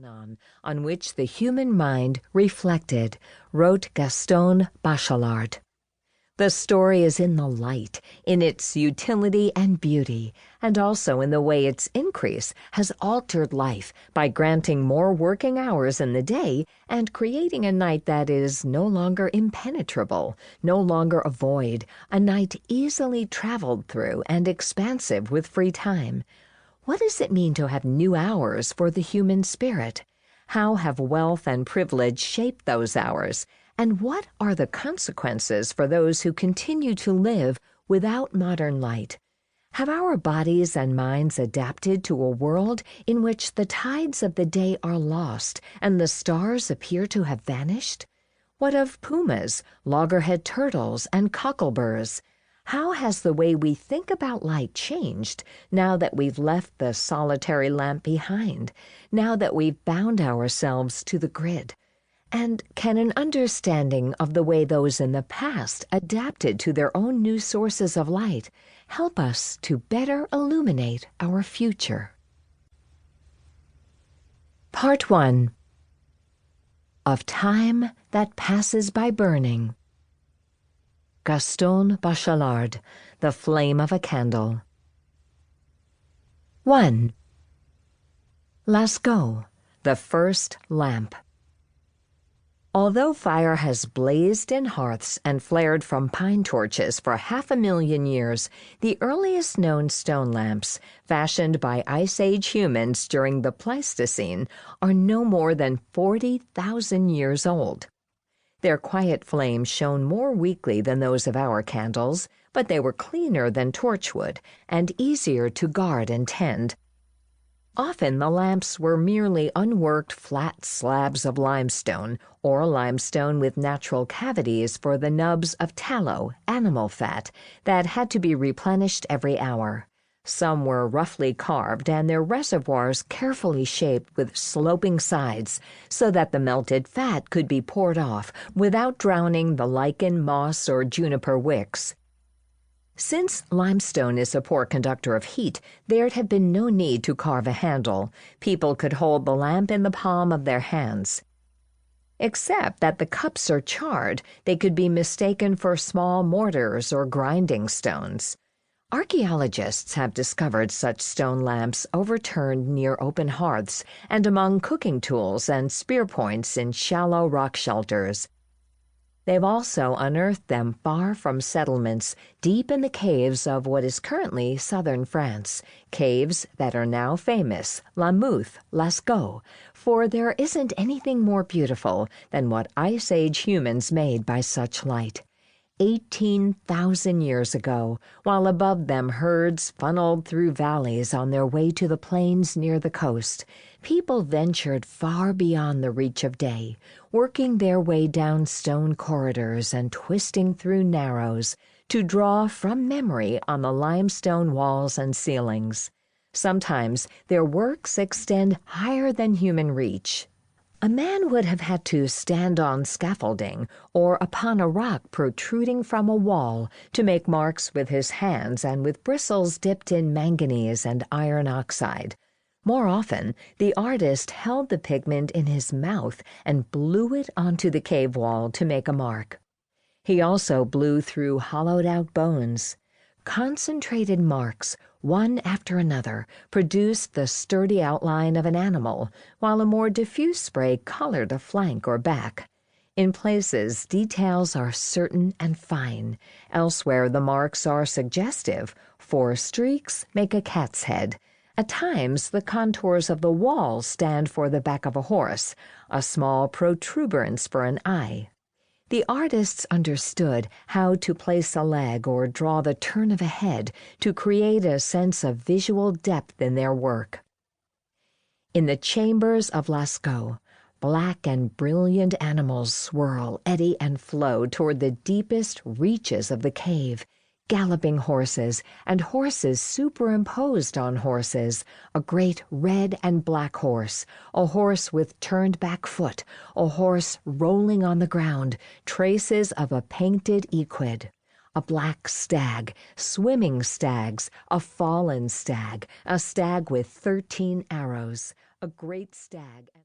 phenomenon on which the human mind reflected, wrote Gaston Bachelard. The story is in the light, in its utility and beauty, and also in the way its increase has altered life by granting more working hours in the day and creating a night that is no longer impenetrable, no longer a void, a night easily traveled through and expansive with free time. What does it mean to have new hours for the human spirit? How have wealth and privilege shaped those hours? And what are the consequences for those who continue to live without modern light? Have our bodies and minds adapted to a world in which the tides of the day are lost and the stars appear to have vanished? What of pumas, loggerhead turtles, and cockleburs? How has the way we think about light changed now that we've left the solitary lamp behind, now that we've bound ourselves to the grid? And can an understanding of the way those in the past adapted to their own new sources of light help us to better illuminate our future? Part 1. Of Time That Passes by Burning. Gaston Bachelard, The Flame of a Candle. 1. Lascaux, the First Lamp. Although fire has blazed in hearths and flared from pine torches for 500,000 years, the earliest known stone lamps, fashioned by Ice Age humans during the Pleistocene, are no more than 40,000 years old. Their quiet flames shone more weakly than those of our candles, but they were cleaner than torchwood and easier to guard and tend. Often the lamps were merely unworked flat slabs of limestone, or limestone with natural cavities for the nubs of tallow, animal fat, that had to be replenished every hour. Some were roughly carved and their reservoirs carefully shaped with sloping sides so that the melted fat could be poured off without drowning the lichen, moss, or juniper wicks. Since limestone is a poor conductor of heat, there'd have been no need to carve a handle. People could hold the lamp in the palm of their hands. Except that the cups are charred, they could be mistaken for small mortars or grinding stones. Archaeologists have discovered such stone lamps overturned near open hearths and among cooking tools and spear points in shallow rock shelters. They've also unearthed them far from settlements, deep in the caves of what is currently southern France, caves that are now famous, La Mouth, Lascaux, for there isn't anything more beautiful than what Ice Age humans made by such light. 18,000 years ago, while above them herds funneled through valleys on their way to the plains near the coast, people ventured far beyond the reach of day, working their way down stone corridors and twisting through narrows to draw from memory on the limestone walls and ceilings. Sometimes their works extend higher than human reach. A man would have had to stand on scaffolding or upon a rock protruding from a wall to make marks with his hands and with bristles dipped in manganese and iron oxide. More often, the artist held the pigment in his mouth and blew it onto the cave wall to make a mark. He also blew through hollowed-out bones. Concentrated marks, one after another, produced the sturdy outline of an animal, while a more diffuse spray colored a flank or back. In places, details are certain and fine. Elsewhere, the marks are suggestive. 4 streaks make a cat's head. At times, the contours of the wall stand for the back of a horse, a small protuberance for an eye. The artists understood how to place a leg or draw the turn of a head to create a sense of visual depth in their work. In the chambers of Lascaux, black and brilliant animals swirl, eddy, and flow toward the deepest reaches of the cave. Galloping horses, and horses superimposed on horses, a great red and black horse, a horse with turned back foot, a horse rolling on the ground, traces of a painted equid, a black stag, swimming stags, a fallen stag, a stag with 13 arrows, a great stag.